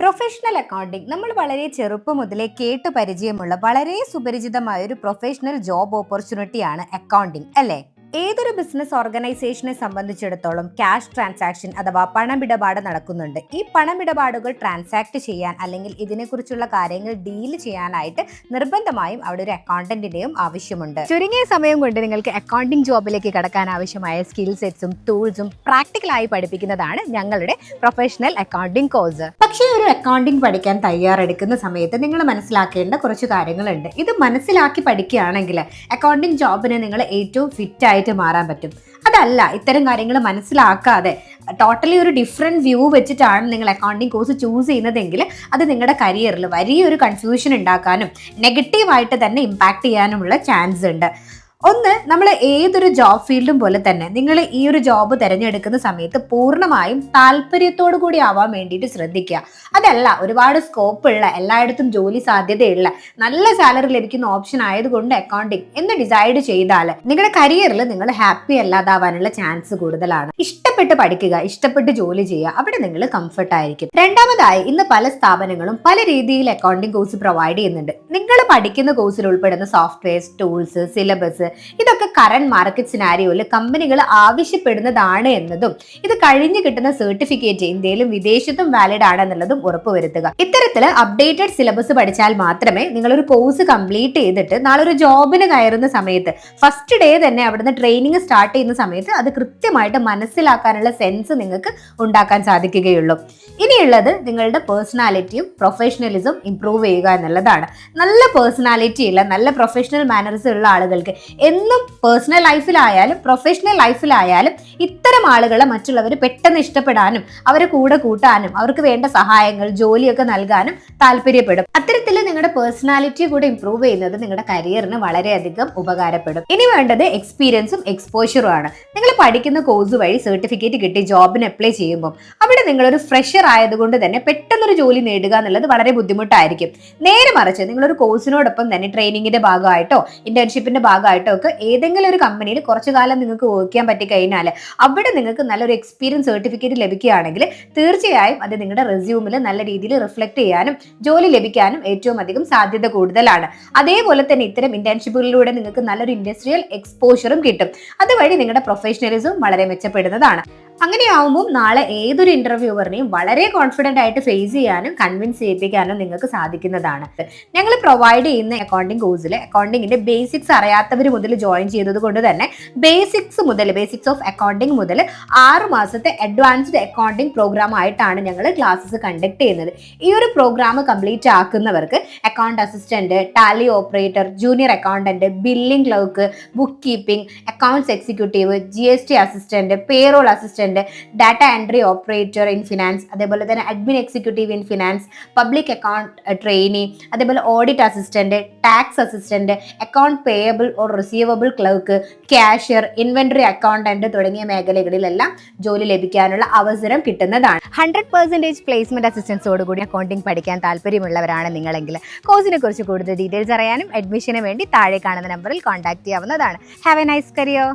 Professional accounting നമ്മൾ വളരെ ചെറുപ്പം മുതലേ കേട്ട് പരിചയമുള്ള വളരെ സുപരിചിതമായ ഒരു പ്രൊഫഷണൽ ജോബ് ഓപ്പർച്യൂണിറ്റിയാണ് അക്കൗണ്ടിംഗ് അല്ലേ? ഏതൊരു ബിസിനസ് ഓർഗനൈസേഷനെ സംബന്ധിച്ചിടത്തോളം ക്യാഷ് ട്രാൻസാക്ഷൻ അഥവാ പണമിടപാട് നടക്കുന്നുണ്ട്. ഈ പണമിടപാടുകൾ ട്രാൻസാക്ട് ചെയ്യാൻ അല്ലെങ്കിൽ ഇതിനെക്കുറിച്ചുള്ള കാര്യങ്ങൾ ഡീൽ ചെയ്യാനായിട്ട് നിർബന്ധമായും അവിടെ ഒരു അക്കൗണ്ടന്റിന്റെയും ആവശ്യമുണ്ട്. ചുരുങ്ങിയ സമയം കൊണ്ട് നിങ്ങൾക്ക് അക്കൗണ്ടിംഗ് ജോബിലേക്ക് കടക്കാൻ ആവശ്യമായ സ്കിൽ സെറ്റ്സും ടൂൾസും പ്രാക്ടിക്കലായി പഠിപ്പിക്കുന്നതാണ് ഞങ്ങളുടെ പ്രൊഫഷണൽ അക്കൗണ്ടിംഗ് കോഴ്സ്. പക്ഷേ ഒരു അക്കൗണ്ടിംഗ് പഠിക്കാൻ തയ്യാറെടുക്കുന്ന സമയത്ത് നിങ്ങൾ മനസ്സിലാക്കേണ്ട കുറച്ച് കാര്യങ്ങളുണ്ട്. ഇത് മനസ്സിലാക്കി പഠിക്കുകയാണെങ്കിൽ അക്കൗണ്ടിംഗ് ജോബിന് നിങ്ങൾ ഏറ്റവും ഫിറ്റ് ആയിട്ട് മാറാൻ പറ്റും. അതല്ല, ഇത്തരം കാര്യങ്ങൾ മനസ്സിലാക്കാതെ ടോട്ടലി ഒരു ഡിഫറെന്റ് വ്യൂ വെച്ചിട്ടാണ് നിങ്ങൾ അക്കൗണ്ടിങ് കോഴ്സ് ചൂസ് ചെയ്യുന്നതെങ്കിൽ അത് നിങ്ങളുടെ കരിയറിൽ വലിയൊരു കൺഫ്യൂഷൻ ഉണ്ടാക്കാനും നെഗറ്റീവായിട്ട് തന്നെ ഇമ്പാക്ട് ചെയ്യാനുമുള്ള ചാൻസ് ഉണ്ട്. ഒന്ന്, നമ്മൾ ഏതൊരു ജോബ് ഫീൽഡും പോലെ തന്നെ നിങ്ങൾ ഈ ഒരു ജോബ് തിരഞ്ഞെടുക്കുന്ന സമയത്ത് പൂർണ്ണമായും താല്പര്യത്തോടു കൂടി ആവാൻ വേണ്ടിയിട്ട് ശ്രദ്ധിക്കുക. അതല്ല, ഒരുപാട് സ്കോപ്പ് ഉള്ള, എല്ലായിടത്തും ജോലി സാധ്യതയുള്ള, നല്ല സാലറി ലഭിക്കുന്ന ഓപ്ഷൻ ആയതുകൊണ്ട് അക്കൗണ്ടിങ് എന്ന് ഡിസൈഡ് ചെയ്താൽ നിങ്ങളുടെ കരിയറിൽ നിങ്ങൾ ഹാപ്പി അല്ലാതാവാനുള്ള ചാൻസ് കൂടുതലാണ്. ഇഷ്ടപ്പെട്ട് പഠിക്കുക, ഇഷ്ടപ്പെട്ട് ജോലി ചെയ്യുക, അവിടെ നിങ്ങൾ കംഫർട്ട് ആയിരിക്കും. രണ്ടാമതായി, ഇന്ന് പല സ്ഥാപനങ്ങളും പല രീതിയിൽ അക്കൗണ്ടിങ് കോഴ്സ് പ്രൊവൈഡ് ചെയ്യുന്നുണ്ട്. നിങ്ങൾ പഠിക്കുന്ന കോഴ്സിൽ ഉൾപ്പെടുന്ന സോഫ്റ്റ്വെയർസ്, ടൂൾസ്, സിലബസ് ഇതൊക്കെ കറന്റ് മാർക്കറ്റ് സിനാരിയോയിൽ കമ്പനികൾ ആവശ്യപ്പെടുന്നതാണ് എന്നതും ഇത് കഴിഞ്ഞ് കിട്ടുന്ന സർട്ടിഫിക്കറ്റ് ഇന്ത്യയിലും വിദേശത്തും വാലിഡ് ആണെന്നുള്ളതും ഉറപ്പുവരുത്തുക. ഇത്തരത്തില് അപ്ഡേറ്റഡ് സിലബസ് പഠിച്ചാൽ മാത്രമേ നിങ്ങളൊരു കോഴ്സ് കംപ്ലീറ്റ് ചെയ്തിട്ട് നാളെ ഒരു ജോബിന് കയറുന്ന സമയത്ത് ഫസ്റ്റ് ഡേ തന്നെ അവിടുന്ന് ട്രെയിനിങ് സ്റ്റാർട്ട് ചെയ്യുന്ന സമയത്ത് അത് കൃത്യമായിട്ട് മനസ്സിലാക്കാനുള്ള സെൻസ് നിങ്ങൾക്ക് ഉണ്ടാക്കാൻ സാധിക്കുകയുള്ളൂ. ഇനിയുള്ളത് നിങ്ങളുടെ പേഴ്സണാലിറ്റിയും പ്രൊഫഷണലിസം ഇംപ്രൂവ് ചെയ്യുക എന്നുള്ളതാണ്. നല്ല പേഴ്സണാലിറ്റി ഉള്ള, നല്ല പ്രൊഫഷണൽ മാനേഴ്സ് ഉള്ള ആളുകൾക്ക് എന്നും പേഴ്സണൽ ലൈഫിലായാലും പ്രൊഫഷണൽ ലൈഫിലായാലും ഇത്തരം ആളുകളെ മറ്റുള്ളവർ പെട്ടെന്ന് ഇഷ്ടപ്പെടാനും അവരെ കൂടെ കൂട്ടാനും അവർക്ക് വേണ്ട സഹായങ്ങൾ, ജോലിയൊക്കെ നൽകാനും താല്പര്യപ്പെടും. അത്തരത്തിൽ നിങ്ങളുടെ പേഴ്സണാലിറ്റി കൂടെ ഇംപ്രൂവ് ചെയ്യുന്നത് നിങ്ങളുടെ കരിയറിന് വളരെയധികം ഉപകാരപ്പെടും. ഇനി വേണ്ടത് എക്സ്പീരിയൻസും എക്സ്പോഷറും ആണ്. നിങ്ങൾ പഠിക്കുന്ന കോഴ്സ് വഴി സർട്ടിഫിക്കറ്റ് കിട്ടി ജോബിന് അപ്ലൈ ചെയ്യുമ്പോൾ അവിടെ നിങ്ങളൊരു ഫ്രഷർ ആയതുകൊണ്ട് തന്നെ പെട്ടെന്നൊരു ജോലി നേടുക എന്നുള്ളത് വളരെ ബുദ്ധിമുട്ടായിരിക്കും. നേരെ മറിച്ച് നിങ്ങളൊരു കോഴ്സിനോടൊപ്പം തന്നെ ട്രെയിനിങ്ങിന്റെ ഭാഗമായിട്ടോ ഇന്റേൺഷിപ്പിന്റെ ഭാഗമായിട്ടോ ഒക്കെ ഏതെങ്കിലും ഒരു കമ്പനിയിൽ കുറച്ചു കാലം നിങ്ങൾക്ക് വർക്ക് ചെയ്യാൻ പറ്റി കഴിഞ്ഞാൽ അവിടെ നിങ്ങൾക്ക് നല്ലൊരു എക്സ്പീരിയൻസ് സർട്ടിഫിക്കറ്റ് ലഭിക്കുകയാണെങ്കിൽ തീർച്ചയായും അത് നിങ്ങളുടെ റെസ്യൂമിൽ നല്ല രീതിയിൽ റിഫ്ലക്ട് ചെയ്യാനും ജോലി ലഭിക്കാനും ഏറ്റവും അധികം സാധ്യത കൂടുതലാണ്. അതേപോലെ തന്നെ ഇത്തരം ഇന്റേൺഷിപ്പുകളിലൂടെ നിങ്ങൾക്ക് നല്ലൊരു ഇൻഡസ്ട്രിയൽ എക്സ്പോഷറും കിട്ടും. അതുവഴി നിങ്ങളുടെ പ്രൊഫഷണലിസം വളരെ മെച്ചപ്പെടുന്നതാണ്. അങ്ങനെയാവുമ്പോൾ നാളെ ഏതൊരു ഇന്റർവ്യൂവറിനെയും വളരെ കോൺഫിഡന്റ് ആയിട്ട് ഫേസ് ചെയ്യാനും കൺവിൻസ് ചെയ്യിപ്പിക്കാനും നിങ്ങൾക്ക് സാധിക്കുന്നതാണ്. ഞങ്ങൾ പ്രൊവൈഡ് ചെയ്യുന്ന അക്കൗണ്ടിംഗ് കോഴ്സിൽ അക്കൗണ്ടിങ്ങിന്റെ ബേസിക്സ് അറിയാത്തവർ മുതൽ ജോയിൻ ചെയ്തത് കൊണ്ട് തന്നെ ബേസിക്സ് ഓഫ് അക്കൗണ്ടിംഗ് മുതൽ 6 മാസത്തെ അഡ്വാൻസ്ഡ് അക്കൗണ്ടിംഗ് പ്രോഗ്രാം ആയിട്ടാണ് ഞങ്ങൾ ക്ലാസ്സസ് കണ്ടക്ട് ചെയ്യുന്നത്. ഈ ഒരു പ്രോഗ്രാം കംപ്ലീറ്റ് ആക്കുന്നവർക്ക് account assistant, Tally operator, junior accountant, billing clerk, book keeping, accounts executive, GST assistant, payroll assistant, data entry operator in finance, അതേപോലെ തന്നെ admin executive in finance, public account trainee, അതേപോലെ audit assistant, tax assistant, account payable or receivable clerk, cashier, inventory accountant തുടങ്ങിയ മേഖലകളിലെല്ലാം ജോലി ലഭിക്കാനുള്ള അവസരം കിട്ടുന്നതാണ്. 100% placement അസിസ്റ്റൻസോടുകൂടി accounting പഠിക്കാൻ താല്പര്യമുള്ളവരാണ് നിങ്ങളെങ്കിൽ കോഴ്സിനെ കുറിച്ച് കൂടുതൽ ഡീറ്റെയിൽസ് അറിയാനും അഡ്മിഷന് വേണ്ടി താഴെ കാണുന്ന നമ്പറിൽ കോൺടാക്ട് ചെയ്യാവുന്നതാണ്. Have A nice career.